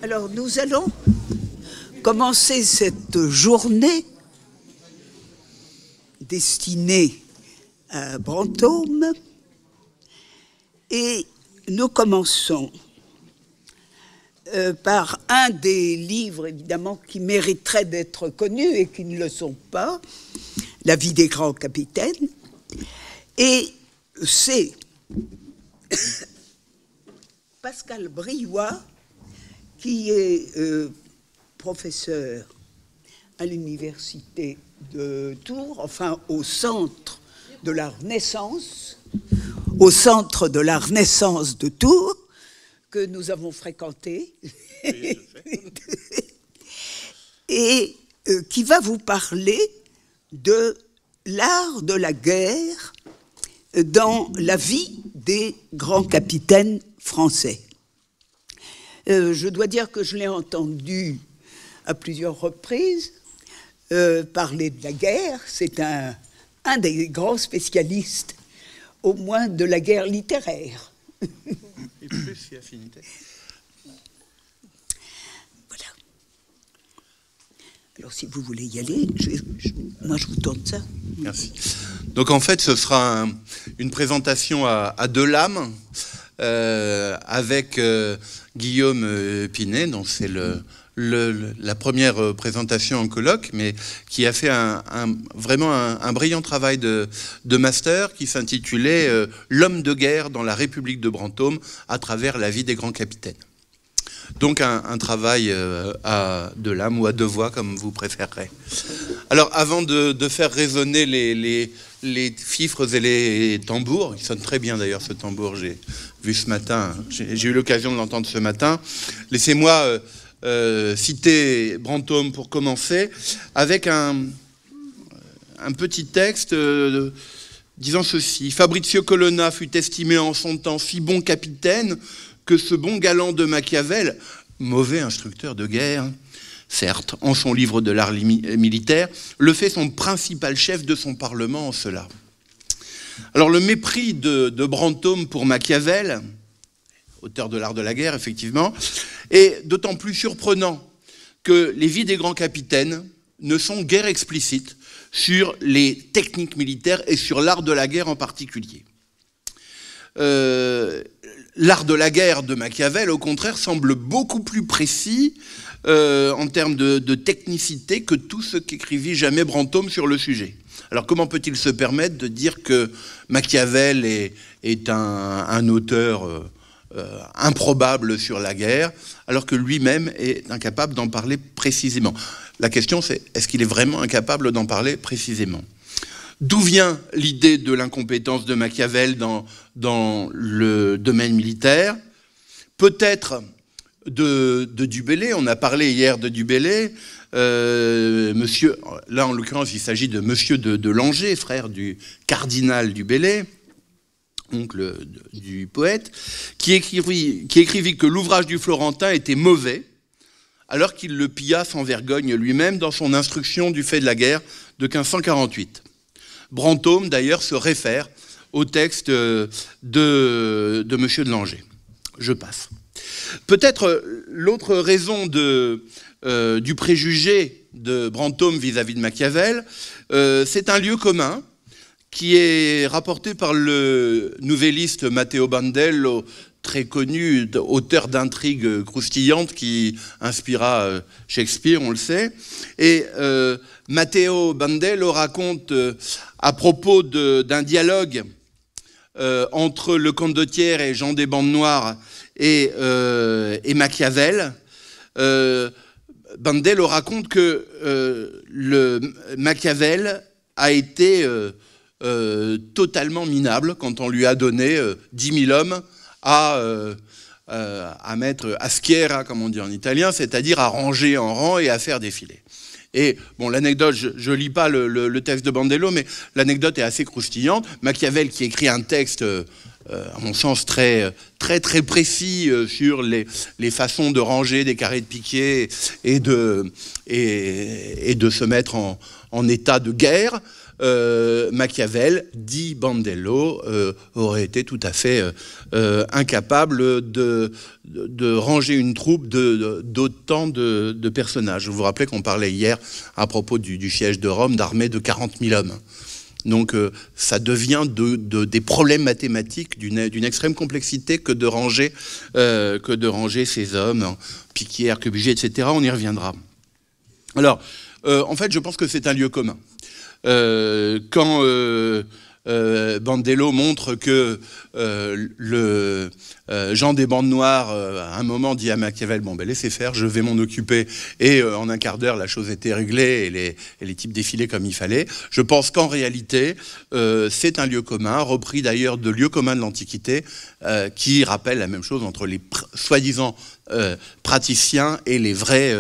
Alors, nous allons commencer cette journée destinée à Brantôme et nous commençons par un des livres, évidemment, qui mériterait d'être connus et qui ne le sont pas, La vie des grands capitaines. Et c'est Pascal Briouat, qui est professeur à l'université de Tours, enfin au centre de la Renaissance, de Tours, que nous avons fréquenté, oui, et qui va vous parler de l'art de la guerre dans la vie des grands capitaines français. Je dois dire que je l'ai entendu à plusieurs reprises parler de la guerre. C'est un des grands spécialistes, au moins de la guerre littéraire. Et plus si affinité. Voilà. Alors, si vous voulez y aller, moi je vous tourne ça. Merci. Donc en fait, ce sera une présentation à deux lames avec Guillaume Pinet, dont c'est la première présentation en colloque, mais qui a fait vraiment un brillant travail de master qui s'intitulait « L'homme de guerre dans la République de Brantôme à travers la vie des grands capitaines ». Donc un travail à deux lames ou à deux voix, comme vous préférerez. Alors avant de faire résonner les fifres et les tambours, il sonne très bien d'ailleurs ce tambour, j'ai vu ce matin, j'ai eu l'occasion de l'entendre ce matin, laissez-moi citer Brantôme pour commencer, avec un petit texte disant ceci. « Fabrizio Colonna fut estimé en son temps si bon capitaine que ce bon galant de Machiavel, mauvais instructeur de guerre, certes, en son livre de l'art militaire, le fait son principal chef de son parlement en cela. » Alors le mépris de Brantôme pour Machiavel, auteur de l'art de la guerre, effectivement, est d'autant plus surprenant que les vies des grands capitaines ne sont guère explicites sur les techniques militaires et sur l'art de la guerre en particulier. L'art de la guerre de Machiavel, au contraire, semble beaucoup plus précis en termes de technicité que tout ce qu'écrivit jamais Brantôme sur le sujet. Alors comment peut-il se permettre de dire que Machiavel est un auteur improbable sur la guerre, alors que lui-même est incapable d'en parler précisément? La question c'est, est-ce qu'il est vraiment incapable d'en parler précisément? D'où vient l'idée de l'incompétence de Machiavel dans le domaine militaire? Peut-être de Du Bellay, on a parlé hier de Du Bellay, monsieur, là en l'occurrence il s'agit de monsieur de Langeais, frère du cardinal Du Bellay, oncle du poète, qui écrivit que l'ouvrage du Florentin était mauvais, alors qu'il le pilla sans vergogne lui-même dans son instruction du fait de la guerre de 1548. Brantôme, d'ailleurs, se réfère au texte de M. de Langeais. Je passe. Peut-être l'autre raison du préjugé de Brantôme vis-à-vis de Machiavel, c'est un lieu commun qui est rapporté par le nouvelliste Matteo Bandello, très connu, auteur d'intrigues croustillantes qui inspira Shakespeare, on le sait. Et Matteo Bandello raconte à propos d'un dialogue entre le comte de Thiers et Jean des Bandes Noires et Machiavel. Bandello raconte que le Machiavel a été totalement minable quand on lui a donné 10 000 hommes à mettre à schiera, comme on dit en italien, c'est-à-dire à ranger en rang et à faire défiler. Et bon, l'anecdote, je ne lis pas le texte de Bandello, mais l'anecdote est assez croustillante. Machiavel qui écrit un texte, à mon sens, très précis sur les façons de ranger des carrés de piquet et de se mettre en état de guerre, Machiavel, dit Bandello, aurait été tout à fait incapable de ranger une troupe d'autant de personnages. Vous vous rappelez qu'on parlait hier, à propos du siège de Rome, d'armée de 40 000 hommes. Donc ça devient des problèmes mathématiques d'une extrême complexité que de ranger ces hommes, Piquier, Arquebusé, etc. On y reviendra. Alors, en fait, je pense que c'est un lieu commun. Quand Bandello montre que Jean des bandes noires, à un moment, dit à Machiavel, bon, ben, laissez faire, je vais m'en occuper. Et en un quart d'heure, la chose était réglée et les types défilaient comme il fallait. Je pense qu'en réalité, c'est un lieu commun, repris d'ailleurs de lieux communs de l'Antiquité, qui rappelle la même chose entre les soi-disant praticiens et les vrais,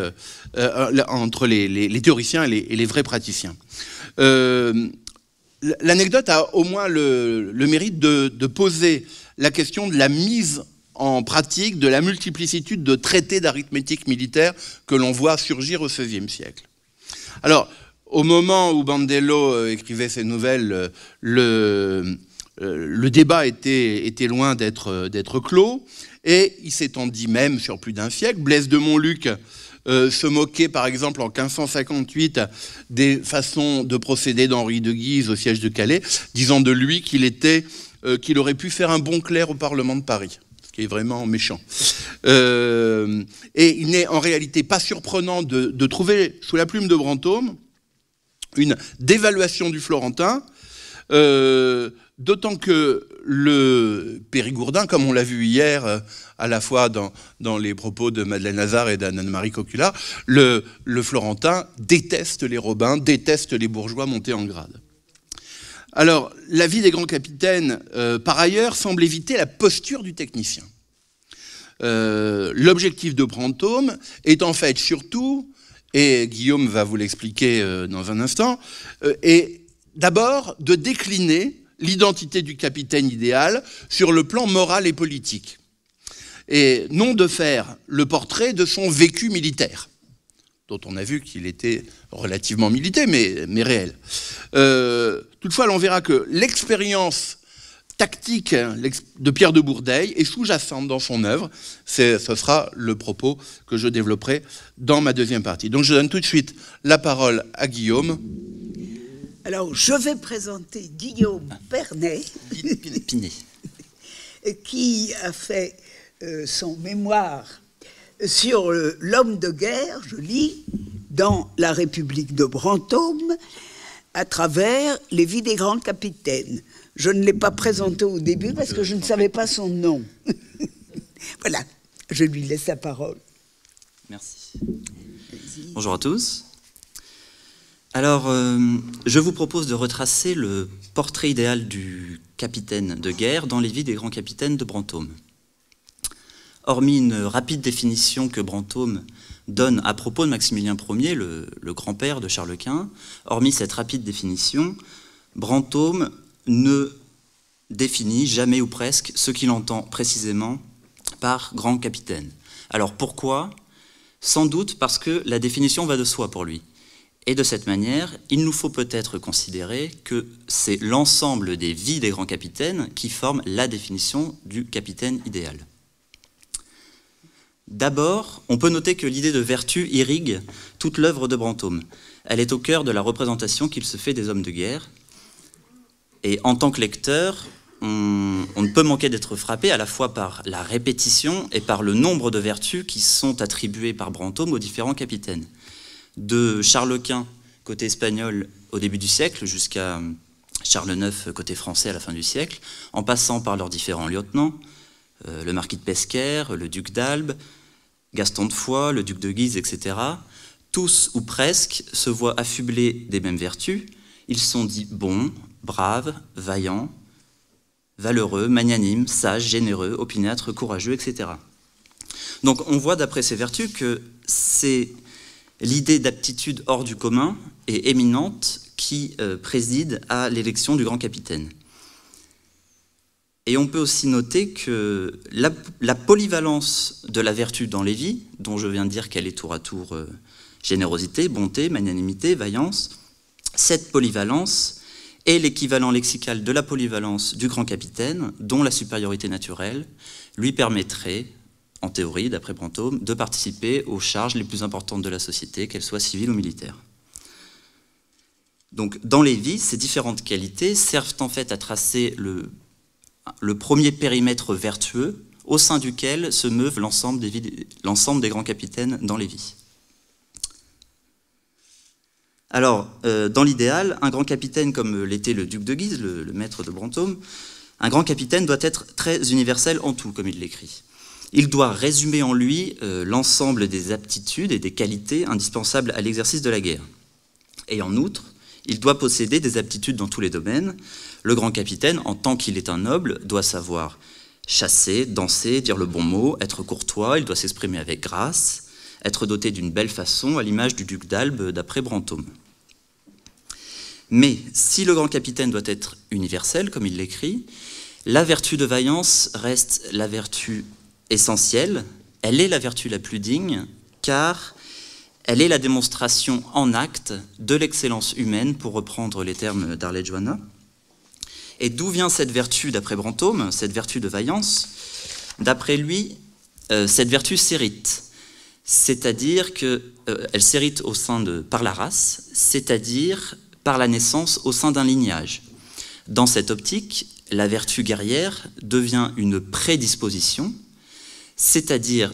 entre les théoriciens et les vrais praticiens. L'anecdote a au moins le mérite de poser la question de la mise en pratique de la multiplicitude de traités d'arithmétique militaire que l'on voit surgir au XVIe siècle. Alors, au moment où Bandello écrivait ses nouvelles, le débat était loin d'être clos, et il s'étendit même sur plus d'un siècle. Blaise de Montluc se moquait, par exemple, en 1558, des façons de procéder d'Henri de Guise au siège de Calais, disant de lui qu'il aurait pu faire un bon clerc au Parlement de Paris, ce qui est vraiment méchant. Et il n'est en réalité pas surprenant de trouver, sous la plume de Brantôme, une dévaluation du florentin, d'autant que le Périgourdin, comme on l'a vu hier, à la fois dans les propos de Madeleine Lazare et d'Anne-Marie Cocula, le Florentin déteste les Robins, déteste les bourgeois montés en grade. Alors, la vie des grands capitaines, par ailleurs, semble éviter la posture du technicien. L'objectif de Brantôme est en fait surtout, et Guillaume va vous l'expliquer dans un instant, est d'abord de décliner l'identité du capitaine idéal sur le plan moral et politique, et non de faire le portrait de son vécu militaire, dont on a vu qu'il était relativement militaire, mais réel. Toutefois, l'on verra que l'expérience tactique de Pierre de Bourdeille est sous-jacente dans son œuvre. Ce sera le propos que je développerai dans ma deuxième partie. Donc je donne tout de suite la parole à Guillaume. Alors, je vais présenter Guillaume Pernet, qui a fait son mémoire sur l'homme de guerre, je lis, dans la République de Brantôme, à travers les vies des grands capitaines. Je ne l'ai pas présenté au début parce que je ne savais pas son nom. Voilà, je lui laisse la parole. Merci. Bonjour à tous. Alors, je vous propose de retracer le portrait idéal du capitaine de guerre dans les vies des grands capitaines de Brantôme. Hormis une rapide définition que Brantôme donne à propos de Maximilien Ier, le grand-père de Charles Quint, hormis cette rapide définition, Brantôme ne définit jamais ou presque ce qu'il entend précisément par grand capitaine. Alors pourquoi? Sans doute parce que la définition va de soi pour lui. Et de cette manière, il nous faut peut-être considérer que c'est l'ensemble des vies des grands capitaines qui forment la définition du capitaine idéal. D'abord, on peut noter que l'idée de vertu irrigue toute l'œuvre de Brantôme. Elle est au cœur de la représentation qu'il se fait des hommes de guerre. Et en tant que lecteur, on ne peut manquer d'être frappé à la fois par la répétition et par le nombre de vertus qui sont attribuées par Brantôme aux différents capitaines. De Charles Quint, côté espagnol, au début du siècle, jusqu'à Charles IX, côté français, à la fin du siècle, en passant par leurs différents lieutenants, le marquis de Pesquer, le duc d'Albe, Gaston de Foix, le duc de Guise, etc., tous ou presque se voient affublés des mêmes vertus. Ils sont dits bons, braves, vaillants, valeureux, magnanimes, sages, généreux, opiniâtres, courageux, etc. Donc on voit d'après ces vertus que c'est l'idée d'aptitude hors du commun et éminente qui préside à l'élection du grand capitaine. Et on peut aussi noter que la polyvalence de la vertu dans les vies, dont je viens de dire qu'elle est tour à tour générosité, bonté, magnanimité, vaillance, cette polyvalence est l'équivalent lexical de la polyvalence du grand capitaine, dont la supériorité naturelle lui permettrait, en théorie, d'après Brantôme, de participer aux charges les plus importantes de la société, qu'elles soient civiles ou militaires. Donc, dans Lévy, ces différentes qualités servent en fait à tracer le premier périmètre vertueux au sein duquel se meuvent l'ensemble des grands capitaines dans Lévy. Alors, dans l'idéal, un grand capitaine comme l'était le duc de Guise, le maître de Brantôme, un grand capitaine doit être très universel en tout, comme il l'écrit. Il doit résumer en lui l'ensemble des aptitudes et des qualités indispensables à l'exercice de la guerre. Et en outre, il doit posséder des aptitudes dans tous les domaines. Le grand capitaine, en tant qu'il est un noble, doit savoir chasser, danser, dire le bon mot, être courtois, il doit s'exprimer avec grâce, être doté d'une belle façon, à l'image du duc d'Albe d'après Brantôme. Mais si le grand capitaine doit être universel, comme il l'écrit, la vertu de vaillance reste la vertu essentielle, elle est la vertu la plus digne, car elle est la démonstration en acte de l'excellence humaine, pour reprendre les termes d'Arlette Joanna. Et d'où vient cette vertu d'après Brantôme, cette vertu de vaillance? D'après lui, cette vertu s'hérite, c'est-à-dire qu'elle s'hérite par la race, c'est-à-dire par la naissance au sein d'un lignage. Dans cette optique, la vertu guerrière devient une prédisposition, c'est-à-dire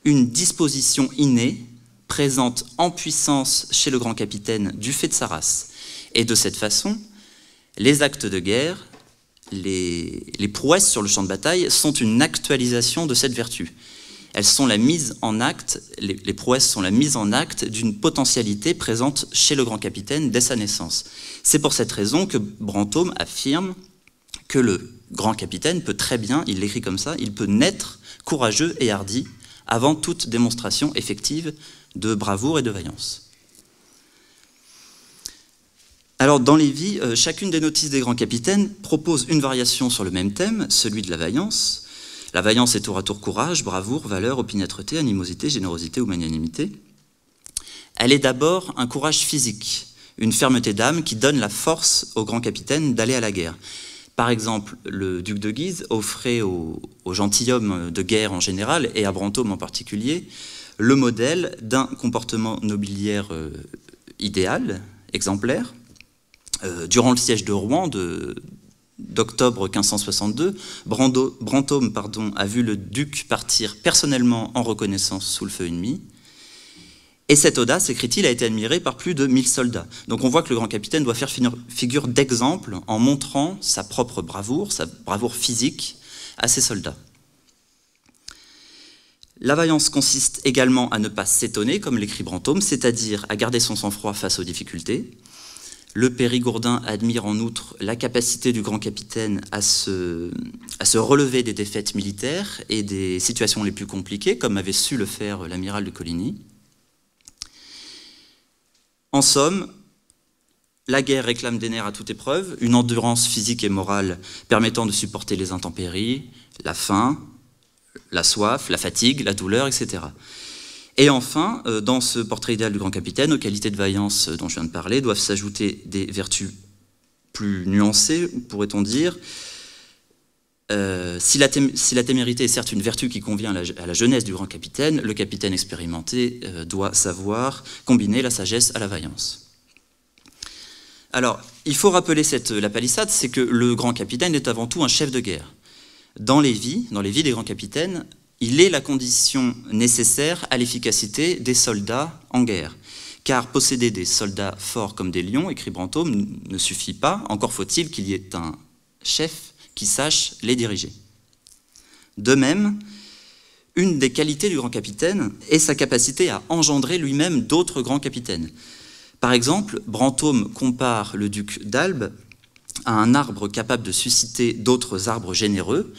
une disposition innée, présente en puissance chez le grand capitaine du fait de sa race. Et de cette façon, les actes de guerre, les prouesses sur le champ de bataille sont une actualisation de cette vertu. Elles sont la mise en acte, les prouesses sont la mise en acte d'une potentialité présente chez le grand capitaine dès sa naissance. C'est pour cette raison que Brantôme affirme que le grand capitaine peut très bien, il l'écrit comme ça, il peut naître courageux et hardi avant toute démonstration effective de bravoure et de vaillance. Alors, dans Lévy, chacune des notices des grands capitaines propose une variation sur le même thème, celui de la vaillance. La vaillance est tour à tour courage, bravoure, valeur, opiniâtreté, animosité, générosité ou magnanimité. Elle est d'abord un courage physique, une fermeté d'âme qui donne la force au grand capitaine d'aller à la guerre. Par exemple, le duc de Guise offrait aux gentilshommes de guerre en général, et à Brantôme en particulier, le modèle d'un comportement nobiliaire idéal, exemplaire. Durant le siège de Rouen d'octobre 1562, Brantôme a vu le duc partir personnellement en reconnaissance sous le feu ennemi. Et cette audace, écrit-il, a été admirée par plus de 1000 soldats. Donc on voit que le grand capitaine doit faire figure d'exemple en montrant sa propre bravoure, sa bravoure physique à ses soldats. La vaillance consiste également à ne pas s'étonner, comme l'écrit Brantôme, c'est-à-dire à garder son sang-froid face aux difficultés. Le Périgourdin admire en outre la capacité du grand capitaine à se relever des défaites militaires et des situations les plus compliquées, comme avait su le faire l'amiral de Coligny. En somme, la guerre réclame des nerfs à toute épreuve, une endurance physique et morale permettant de supporter les intempéries, la faim, la soif, la fatigue, la douleur, etc. Et enfin, dans ce portrait idéal du grand capitaine, aux qualités de vaillance dont je viens de parler, doivent s'ajouter des vertus plus nuancées, pourrait-on dire. Si la témérité est certes une vertu qui convient à la jeunesse du grand capitaine, le capitaine expérimenté doit savoir combiner la sagesse à la vaillance. Alors, il faut rappeler la palissade, c'est que le grand capitaine est avant tout un chef de guerre. Dans les vies des grands capitaines, il est la condition nécessaire à l'efficacité des soldats en guerre. Car posséder des soldats forts comme des lions, écrit Brantôme, ne suffit pas, encore faut-il qu'il y ait un chef qui sache les diriger. De même, une des qualités du grand capitaine est sa capacité à engendrer lui-même d'autres grands capitaines. Par exemple, Brantôme compare le duc d'Albe à un arbre capable de susciter d'autres arbres généreux,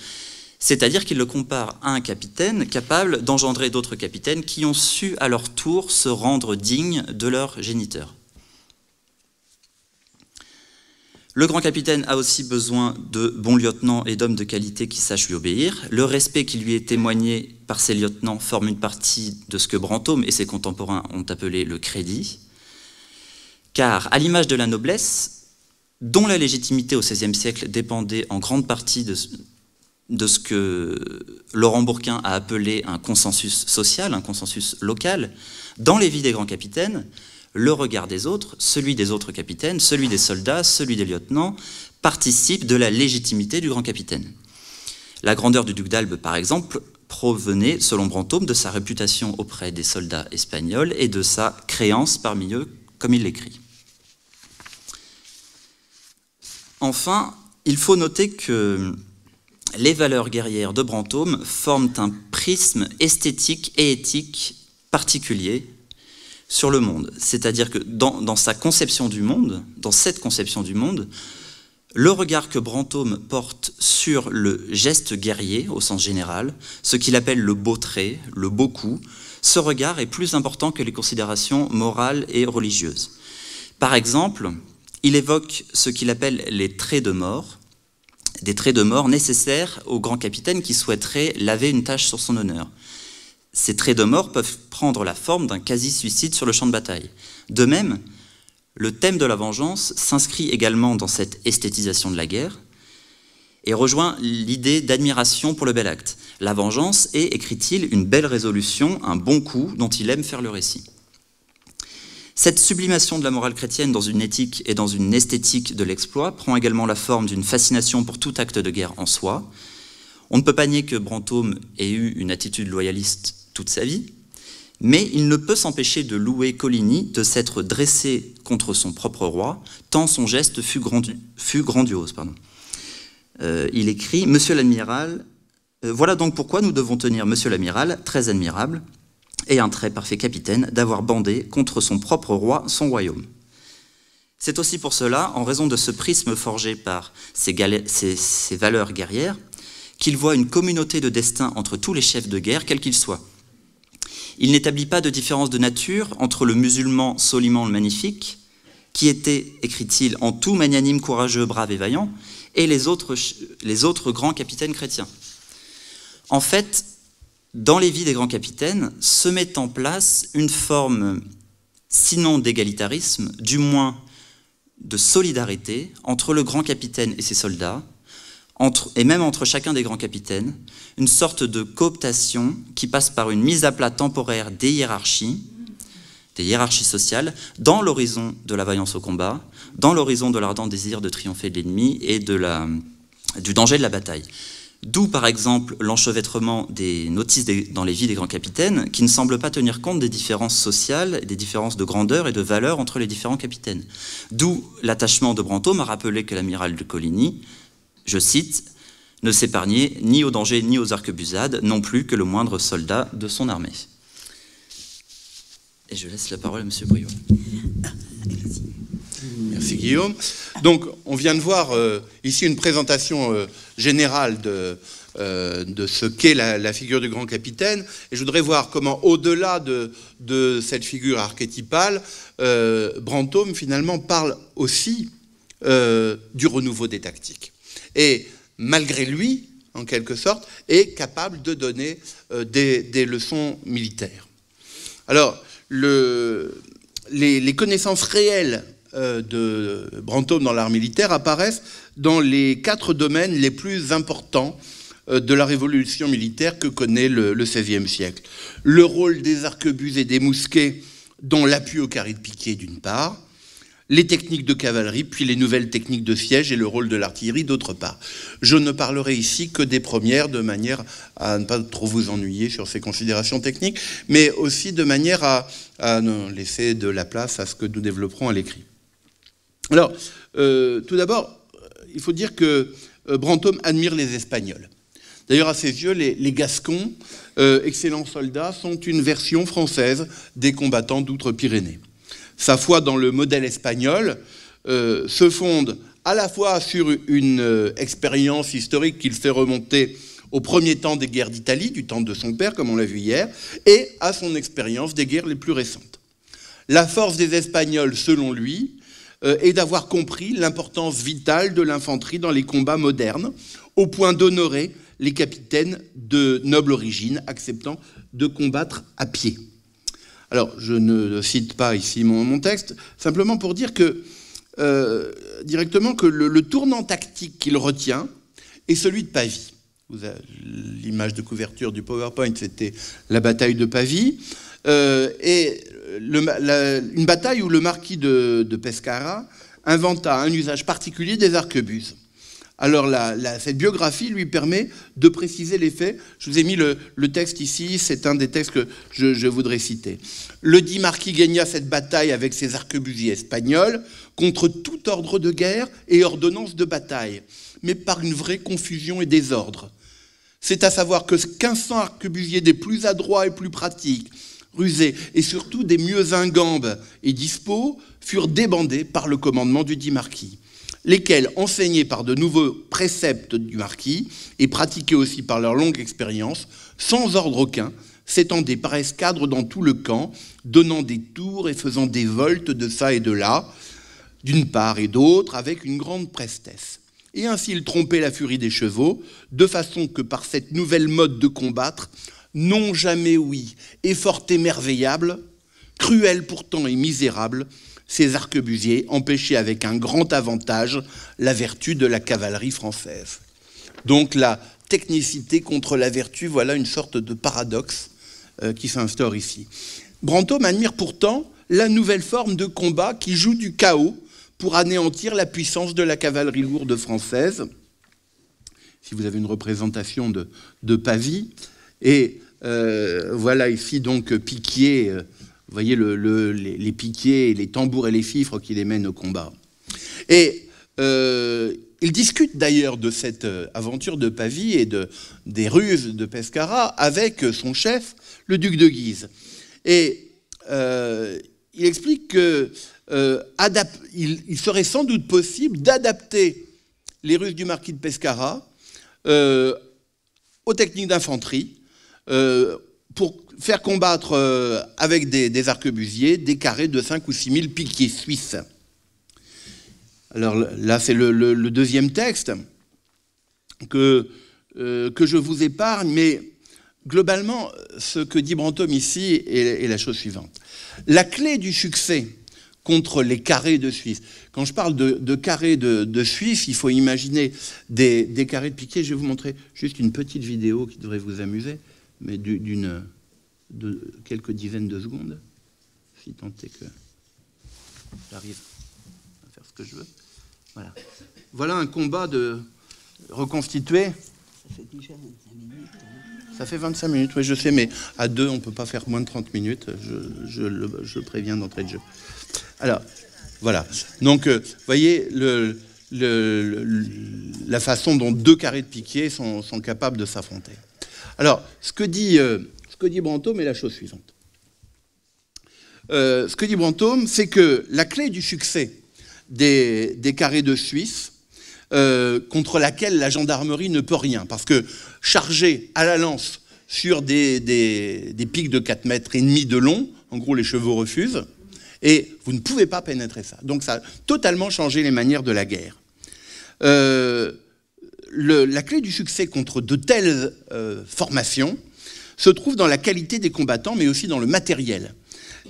c'est-à-dire qu'il le compare à un capitaine capable d'engendrer d'autres capitaines qui ont su à leur tour se rendre dignes de leur géniteur. Le grand capitaine a aussi besoin de bons lieutenants et d'hommes de qualité qui sachent lui obéir. Le respect qui lui est témoigné par ses lieutenants forme une partie de ce que Brantôme et ses contemporains ont appelé le crédit. Car, à l'image de la noblesse, dont la légitimité au XVIe siècle dépendait en grande partie de ce que Laurent Bourquin a appelé un consensus social, un consensus local, dans les vies des grands capitaines, le regard des autres, celui des autres capitaines, celui des soldats, celui des lieutenants, participent de la légitimité du grand capitaine. La grandeur du duc d'Albe, par exemple, provenait, selon Brantôme, de sa réputation auprès des soldats espagnols et de sa créance parmi eux, comme il l'écrit. Enfin, il faut noter que les valeurs guerrières de Brantôme forment un prisme esthétique et éthique particulier sur le monde. C'est-à-dire que dans sa conception du monde, dans cette conception du monde, le regard que Brantôme porte sur le geste guerrier, au sens général, ce qu'il appelle le beau trait, le beau coup, ce regard est plus important que les considérations morales et religieuses. Par exemple, il évoque ce qu'il appelle les traits de mort, des traits de mort nécessaires au grand capitaine qui souhaiterait laver une tâche sur son honneur. Ces traits de mort peuvent prendre la forme d'un quasi-suicide sur le champ de bataille. De même, le thème de la vengeance s'inscrit également dans cette esthétisation de la guerre et rejoint l'idée d'admiration pour le bel acte. La vengeance est, écrit-il, une belle résolution, un bon coup dont il aime faire le récit. Cette sublimation de la morale chrétienne dans une éthique et dans une esthétique de l'exploit prend également la forme d'une fascination pour tout acte de guerre en soi. On ne peut pas nier que Brantôme ait eu une attitude loyaliste toute sa vie, mais il ne peut s'empêcher de louer Coligny de s'être dressé contre son propre roi, tant son geste fut grandiose. Il écrit « Monsieur l'amiral, voilà donc pourquoi nous devons tenir Monsieur l'amiral, très admirable, et un très parfait capitaine, d'avoir bandé contre son propre roi son royaume. » C'est aussi pour cela, en raison de ce prisme forgé par ces valeurs guerrières, qu'il voit une communauté de destin entre tous les chefs de guerre, quels qu'ils soient. Il n'établit pas de différence de nature entre le musulman Soliman le Magnifique, qui était, écrit-il, en tout magnanime, courageux, brave et vaillant, et les autres grands capitaines chrétiens. En fait, dans les vies des grands capitaines, se met en place une forme, sinon d'égalitarisme, du moins de solidarité entre le grand capitaine et ses soldats, et même entre chacun des grands capitaines, une sorte de cooptation qui passe par une mise à plat temporaire des hiérarchies sociales, dans l'horizon de la vaillance au combat, dans l'horizon de l'ardent désir de triompher de l'ennemi et du danger de la bataille. D'où, par exemple, l'enchevêtrement des notices dans les vies des grands capitaines, qui ne semblent pas tenir compte des différences sociales, des différences de grandeur et de valeur entre les différents capitaines. D'où l'attachement de Brantôme à rappeler que l'amiral de Coligny, je cite, « ne s'épargnait ni aux dangers ni aux arquebusades, non plus que le moindre soldat de son armée. » Et je laisse la parole à M. Briot. Merci Guillaume. Donc on vient de voir ici une présentation générale de ce qu'est la figure du grand capitaine. Et je voudrais voir comment, au-delà de cette figure archétypale, Brantôme finalement parle aussi du renouveau des tactiques. Et malgré lui, en quelque sorte, est capable de donner des leçons militaires. Alors, les connaissances réelles de Brantôme dans l'art militaire apparaissent dans les 4 domaines les plus importants de la révolution militaire que connaît le XVIe siècle. Le rôle des arquebuses et des mousquets, dont l'appui au carré de piquet d'une part, les techniques de cavalerie, puis les nouvelles techniques de siège et le rôle de l'artillerie d'autre part. Je ne parlerai ici que des premières, de manière à ne pas trop vous ennuyer sur ces considérations techniques, mais aussi de manière à laisser de la place à ce que nous développerons à l'écrit. Alors, tout d'abord, il faut dire que Brantôme admire les Espagnols. D'ailleurs, à ses yeux, les Gascons, excellents soldats, sont une version française des combattants d'outre-Pyrénées. Sa foi dans le modèle espagnol se fonde à la fois sur une expérience historique qu'il fait remonter au premier temps des guerres d'Italie, du temps de son père, comme on l'a vu hier, et à son expérience des guerres les plus récentes. La force des Espagnols, selon lui, est d'avoir compris l'importance vitale de l'infanterie dans les combats modernes, au point d'honorer les capitaines de noble origine, acceptant de combattre à pied. Alors, je ne cite pas ici mon texte, simplement pour dire que directement que le tournant tactique qu'il retient est celui de Pavie. L'image de couverture du PowerPoint, c'était la bataille de Pavie, et une bataille où le marquis de Pescara inventa un usage particulier des arquebuses. Alors cette biographie lui permet de préciser les faits. Je vous ai mis le texte ici, c'est un des textes que je voudrais citer. Le dit marquis gagna cette bataille avec ses arquebusiers espagnols contre tout ordre de guerre et ordonnance de bataille, mais par une vraie confusion et désordre. C'est à savoir que 1500 arquebusiers des plus adroits et plus pratiques, rusés et surtout des mieux ingambes et dispos, furent débandés par le commandement du dit marquis, lesquels, enseignés par de nouveaux préceptes du marquis et pratiqués aussi par leur longue expérience, sans ordre aucun, s'étendaient par escadre dans tout le camp, donnant des tours et faisant des voltes de ça et de là, d'une part et d'autre, avec une grande prestesse. Et ainsi ils trompaient la furie des chevaux, de façon que par cette nouvelle mode de combattre, non jamais oui, et fort émerveillable, cruel pourtant et misérable, ces arquebusiers empêchaient avec un grand avantage la vertu de la cavalerie française. Donc la technicité contre la vertu, voilà une sorte de paradoxe qui s'instaure ici. Brantôme admire pourtant la nouvelle forme de combat qui joue du chaos pour anéantir la puissance de la cavalerie lourde française. Si vous avez une représentation de Pavie, et voilà ici donc Piquier. Vous voyez les piquiers, les tambours et les fifres qui les mènent au combat. Et il discute d'ailleurs de cette aventure de Pavie et des ruses de Pescara avec son chef, le duc de Guise. Et il explique qu'il serait sans doute possible d'adapter les ruses du marquis de Pescara aux techniques d'infanterie pour faire combattre avec des arquebusiers des carrés de 5 ou 6 000 piquiers suisses. Alors là, c'est le deuxième texte que je vous épargne, mais globalement, ce que dit Brantôme ici est la chose suivante. La clé du succès contre les carrés de Suisse, quand je parle de carrés de Suisse, il faut imaginer des carrés de piquiers. Je vais vous montrer juste une petite vidéo qui devrait vous amuser, mais de quelques dizaines de secondes, si tant est que j'arrive à faire ce que je veux. Voilà. Voilà un combat reconstitué. Ça fait déjà 25 minutes. Hein. Ça fait 25 minutes, oui, je sais, mais à deux, on ne peut pas faire moins de 30 minutes. Je préviens d'entrée de jeu. Alors, voilà. Donc, vous voyez la façon dont deux carrés de piquier sont capables de s'affronter. Alors, ce que dit Brantôme est la chose suivante. Ce que dit Brantôme, c'est que la clé du succès des carrés de Suisse, contre laquelle la gendarmerie ne peut rien, parce que charger à la lance sur des pics de 4,5 mètres de long, en gros les chevaux refusent, et vous ne pouvez pas pénétrer ça. Donc ça a totalement changé les manières de la guerre. La clé du succès contre de telles formations se trouve dans la qualité des combattants, mais aussi dans le matériel.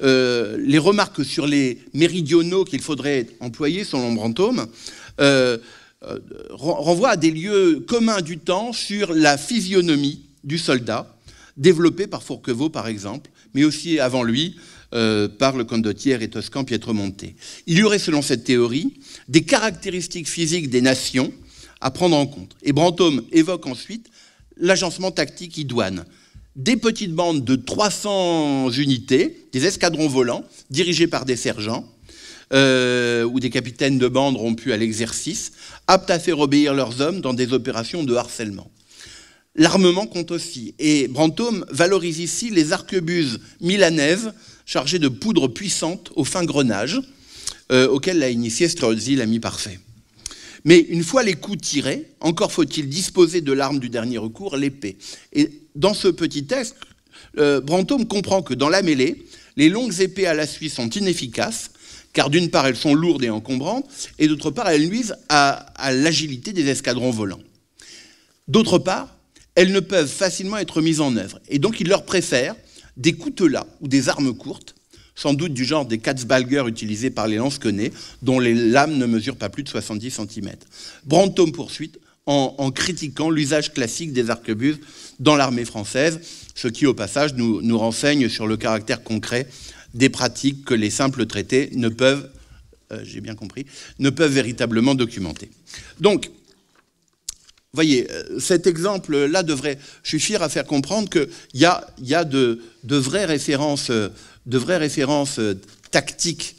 Les remarques sur les méridionaux qu'il faudrait employer, selon Brantôme, renvoient à des lieux communs du temps sur la physionomie du soldat, développée par Fourquevaux, par exemple, mais aussi avant lui, par le condottiere et toscan Pietromonte. Il y aurait, selon cette théorie, des caractéristiques physiques des nations à prendre en compte. Et Brantôme évoque ensuite l'agencement tactique idoine. Des petites bandes de 300 unités, des escadrons volants, dirigés par des sergents, ou des capitaines de bande rompus à l'exercice, aptes à faire obéir leurs hommes dans des opérations de harcèlement. L'armement compte aussi, et Brantôme valorise ici les arquebuses milanaises chargées de poudre puissante au fin grenage, auquel l'a initié Strozzi, l'ami parfait. Mais une fois les coups tirés, encore faut-il disposer de l'arme du dernier recours, l'épée. Et dans ce petit texte, Brantôme comprend que dans la mêlée, les longues épées à la suisse sont inefficaces, car d'une part elles sont lourdes et encombrantes, et d'autre part elles nuisent à l'agilité des escadrons volants. D'autre part, elles ne peuvent facilement être mises en œuvre, et donc il leur préfère des coutelas ou des armes courtes, sans doute du genre des Katzbalger utilisés par les lance-quenets, dont les lames ne mesurent pas plus de 70 cm. Brantôme poursuit en critiquant l'usage classique des arquebuses dans l'armée française, ce qui, au passage, nous renseigne sur le caractère concret des pratiques que les simples traités ne peuvent, j'ai bien compris, ne peuvent véritablement documenter. Donc, voyez, cet exemple-là devrait suffire à faire comprendre qu'il y a de vraies références tactiques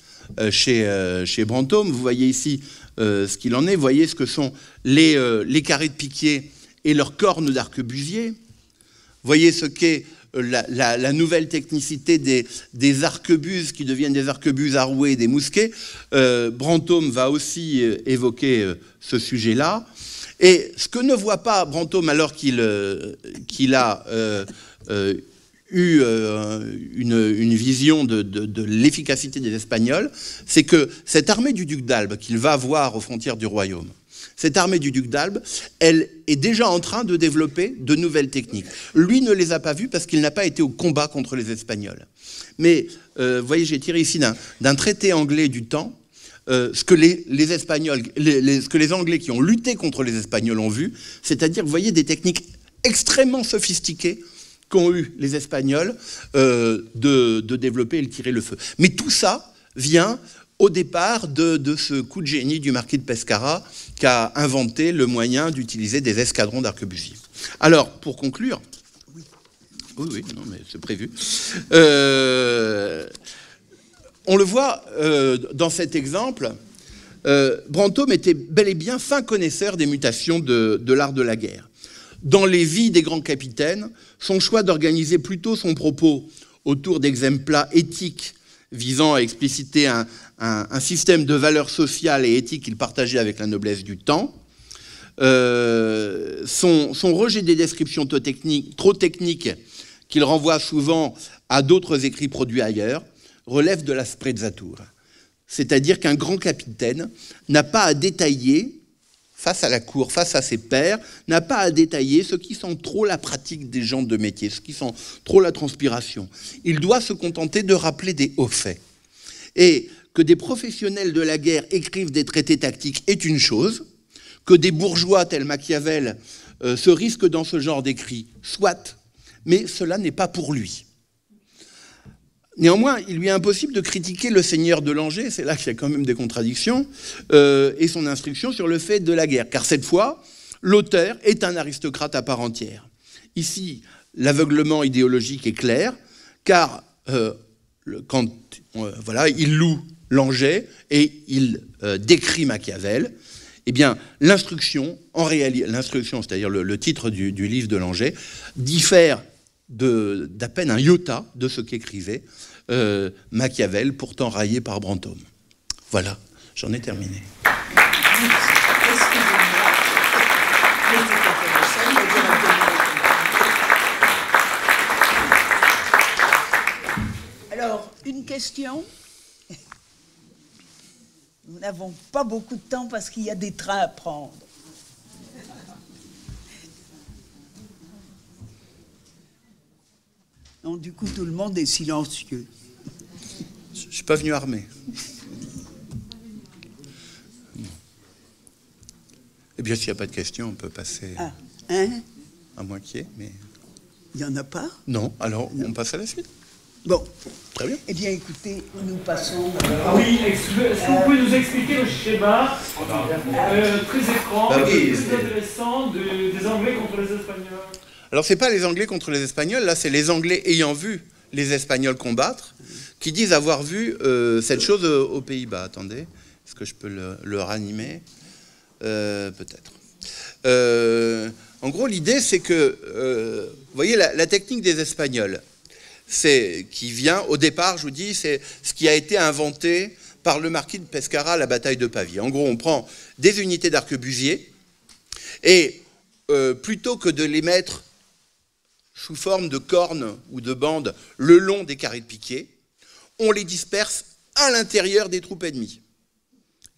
chez Brantôme. Vous voyez ici ce qu'il en est. Vous voyez ce que sont les carrés de piquier et leurs cornes d'arquebusier. Vous voyez ce qu'est la nouvelle technicité des arquebuses qui deviennent des arquebuses à rouet et des mousquets. Brantôme va aussi évoquer ce sujet-là. Et ce que ne voit pas Brantôme alors qu'il a eu une vision de l'efficacité des Espagnols, c'est que cette armée du duc d'Albe qu'il va voir aux frontières du royaume, cette armée du duc d'Albe, elle est déjà en train de développer de nouvelles techniques. Lui ne les a pas vues parce qu'il n'a pas été au combat contre les Espagnols. Mais, vous voyez, j'ai tiré ici d'un traité anglais du temps, ce que les Espagnols, ce que les Anglais qui ont lutté contre les Espagnols ont vu, c'est-à-dire, vous voyez, des techniques extrêmement sophistiquées qu'ont eu les Espagnols de développer et de tirer le feu. Mais tout ça vient au départ de ce coup de génie du marquis de Pescara qui a inventé le moyen d'utiliser des escadrons d'arquebusiers. Alors, pour conclure... Oui, non, mais c'est prévu. On le voit dans cet exemple, Brantôme était bel et bien fin connaisseur des mutations de l'art de la guerre. Dans les vies des grands capitaines, son choix d'organiser plutôt son propos autour d'exemplats éthiques visant à expliciter un système de valeurs sociales et éthiques qu'il partageait avec la noblesse du temps, son rejet des descriptions trop techniques qu'il renvoie souvent à d'autres écrits produits ailleurs, relève de la sprezzatura. C'est-à-dire qu'un grand capitaine n'a pas à détailler, face à la cour, face à ses pairs, n'a pas à détailler ce qui sent trop la pratique des gens de métier, ce qui sent trop la transpiration. Il doit se contenter de rappeler des hauts faits. Et que des professionnels de la guerre écrivent des traités tactiques est une chose, que des bourgeois tels Machiavel se risquent dans ce genre d'écrits, soit, mais cela n'est pas pour lui. Néanmoins, il lui est impossible de critiquer le seigneur de Langeais, c'est là qu'il y a quand même des contradictions, et son instruction sur le fait de la guerre. Car cette fois, l'auteur est un aristocrate à part entière. Ici, l'aveuglement idéologique est clair, car quand il loue Langeais et il décrit Machiavel, eh bien, l'instruction, en réalité, l'instruction, c'est-à-dire le titre du livre de Langeais, diffère d'à peine un iota de ce qu'écrivait Machiavel, pourtant raillé par Brantôme. Voilà, j'en ai terminé. Alors, une question. Nous n'avons pas beaucoup de temps parce qu'il y a des trains à prendre. Non, du coup, tout le monde est silencieux. Je ne suis pas venu armé. Eh bien, s'il n'y a pas de questions, on peut passer à moitié, mais... Il n'y en a pas? Non, alors on passe à la suite. Bon. Très bien. Eh bien, écoutez, nous passons... Oui, est-ce que vous pouvez nous expliquer le schéma très écran, très intéressant des Anglais contre les Espagnols? Alors, ce n'est pas les Anglais contre les Espagnols, là, c'est les Anglais ayant vu les Espagnols combattre, qui disent avoir vu cette chose aux Pays-Bas. Attendez, est-ce que je peux le ranimer? Peut-être. En gros, l'idée, c'est que, vous voyez, la technique des Espagnols, qui vient, au départ, je vous dis, c'est ce qui a été inventé par le marquis de Pescara à la bataille de Pavie. En gros, on prend des unités d'arquebusiers et plutôt que de les mettre sous forme de cornes ou de bandes le long des carrés de piquet, on les disperse à l'intérieur des troupes ennemies.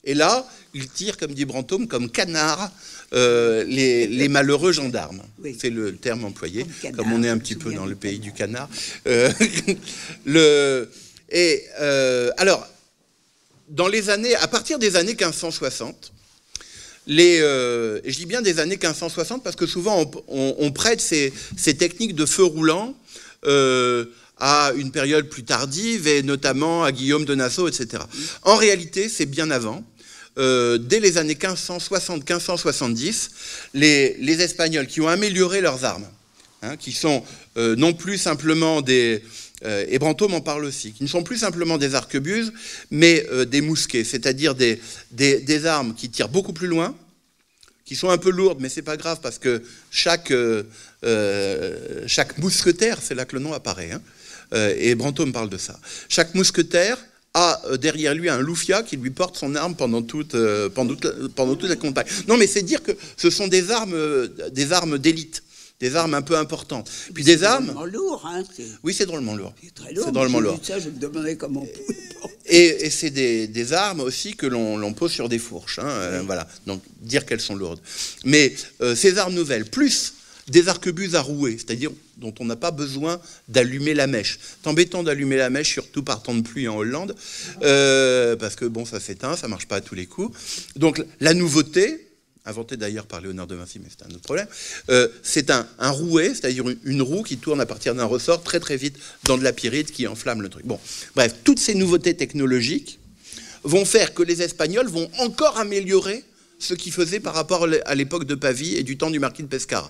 Et là, ils tirent, comme dit Brantôme, comme canards les malheureux gendarmes. Oui. C'est le terme employé, comme on est un petit peu dans le pays du canard. Et alors, à partir des années 1560, et je dis bien des années 1560 parce que souvent on prête ces techniques de feu roulant à une période plus tardive, et notamment à Guillaume de Nassau, etc. En réalité, c'est bien avant. Dès les années 1560-1570, les Espagnols qui ont amélioré leurs armes, hein, qui sont non plus simplement et Brantôme en parle aussi, qui ne sont plus simplement des arquebuses, mais des mousquets, c'est-à-dire des armes qui tirent beaucoup plus loin, qui sont un peu lourdes, mais c'est pas grave parce que chaque mousquetaire, c'est là que le nom apparaît, hein, et Brantôme parle de ça. Chaque mousquetaire a derrière lui un loufia qui lui porte son arme pendant toute la campagne. Non, mais c'est dire que ce sont des armes d'élite. Des armes un peu importantes. Puis des armes... C'est drôlement lourd, hein. Oui, c'est drôlement lourd. C'est très lourd. C'est drôlement lourd. Ça, je me demandais comment on pouvait... Et c'est des armes aussi que l'on pose sur des fourches. Hein, oui. Voilà. Donc, dire qu'elles sont lourdes. Mais ces armes nouvelles, plus des arquebuses à rouer, c'est-à-dire dont on n'a pas besoin d'allumer la mèche. C'est embêtant d'allumer la mèche, surtout par temps de pluie en Hollande, parce que, bon, ça s'éteint, ça ne marche pas à tous les coups. Donc, la nouveauté... inventé d'ailleurs par Léonard de Vinci, mais c'est un autre problème, c'est un rouet, c'est-à-dire une roue qui tourne à partir d'un ressort très très vite dans de la pyrite qui enflamme le truc. Bon, bref, toutes ces nouveautés technologiques vont faire que les Espagnols vont encore améliorer ce qu'ils faisaient par rapport à l'époque de Pavie et du temps du marquis de Pescara.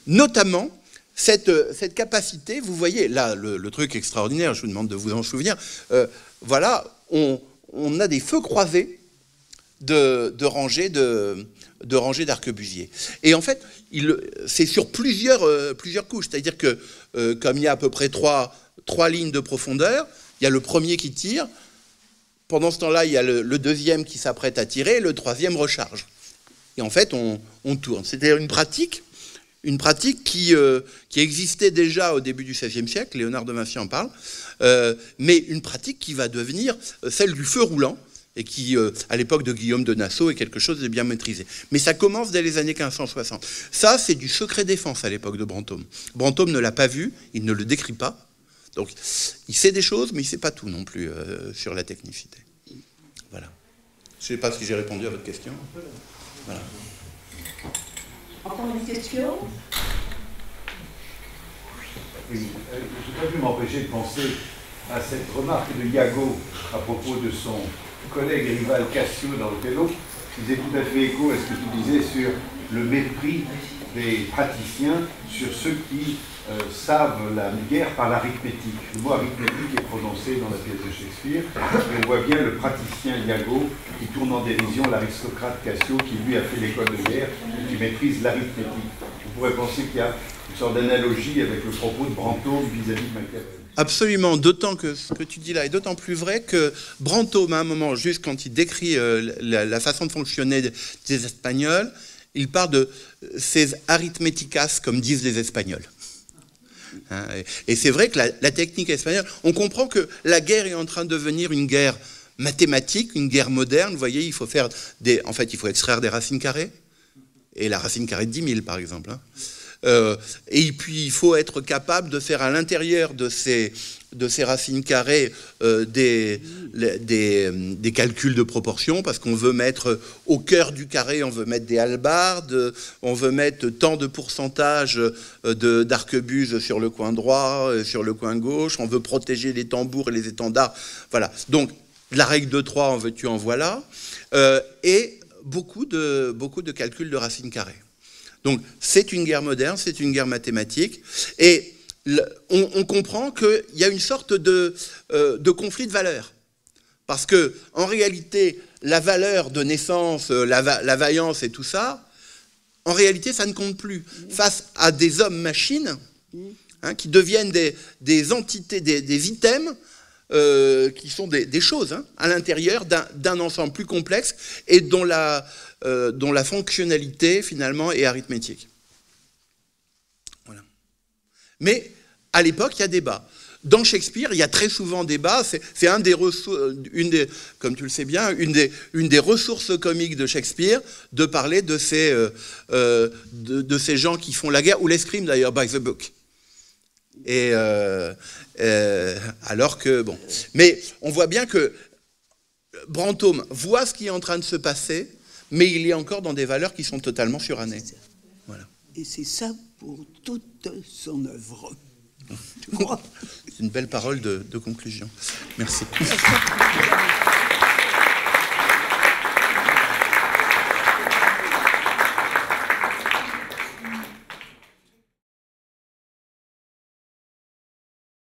Notamment, cette capacité, vous voyez, là, le truc extraordinaire, je vous demande de vous en souvenir, voilà, on a des feux croisés de rangées d'arquebusiers. Et en fait, c'est sur plusieurs couches. C'est-à-dire que, comme il y a à peu près trois lignes de profondeur, il y a le premier qui tire. Pendant ce temps-là, il y a le deuxième qui s'apprête à tirer, et le troisième recharge. Et en fait, on tourne. C'était une pratique qui existait déjà au début du XVIe siècle, Léonard de Vinci en parle, mais une pratique qui va devenir celle du feu roulant, et qui, à l'époque de Guillaume de Nassau, est quelque chose de bien maîtrisé. Mais ça commence dès les années 1560. Ça, c'est du secret défense à l'époque de Brantôme. Brantôme ne l'a pas vu, il ne le décrit pas. Donc, il sait des choses, mais il ne sait pas tout non plus sur la technicité. Voilà. Je ne sais pas si j'ai répondu à votre question. Voilà. Encore une question ? Oui, je n'ai pas pu m'empêcher de penser à cette remarque de Iago à propos de son collègue et rival Cassio dans l'Othello, qui faisait tout à fait écho à ce que tu disais sur le mépris des praticiens, sur ceux qui savent la guerre par l'arithmétique. Le mot arithmétique est prononcé dans la pièce de Shakespeare, et on voit bien le praticien Iago qui tourne en dérision l'aristocrate Cassio, qui lui a fait l'école de guerre et qui maîtrise l'arithmétique. On pourrait penser qu'il y a une sorte d'analogie avec le propos de Brantôme vis-à-vis de Machiavel. Absolument, d'autant que ce que tu dis là est d'autant plus vrai que Brantôme, à un moment, juste quand il décrit la façon de fonctionner des Espagnols, il parle de ces arithméticas, comme disent les Espagnols. Hein, et c'est vrai que la technique espagnole, on comprend que la guerre est en train de devenir une guerre mathématique, une guerre moderne. Vous voyez, il faut extraire des racines carrées, et la racine carrée de 10 000, par exemple, hein. Et puis il faut être capable de faire à l'intérieur de ces racines carrées des calculs de proportion, parce qu'on veut mettre au cœur du carré, on veut mettre des hallebardes, on veut mettre tant de pourcentage d'arquebuses sur le coin droit, sur le coin gauche, on veut protéger les tambours et les étendards. Voilà. Donc la règle de 3, en veux-tu, en voilà, et beaucoup de calculs de racines carrées. Donc, c'est une guerre moderne, c'est une guerre mathématique, et on comprend qu'il y a une sorte de conflit de valeurs. Parce que, en réalité, la valeur de naissance, la vaillance et tout ça, en réalité, ça ne compte plus. Face à des hommes-machines, hein, qui deviennent des entités, des items, qui sont des choses, hein, à l'intérieur d'un ensemble plus complexe et dont la fonctionnalité, finalement, est arithmétique. Voilà. Mais, à l'époque, il y a débat. Dans Shakespeare, il y a très souvent débat. C'est comme tu le sais bien, une des ressources comiques de Shakespeare, de parler de ces gens qui font la guerre, ou l'escrime d'ailleurs, by the book. Et alors que, bon... Mais on voit bien que Brantôme voit ce qui est en train de se passer, mais il est encore dans des valeurs qui sont totalement surannées. Voilà. Et c'est ça pour toute son œuvre. C'est une belle parole de conclusion. Merci.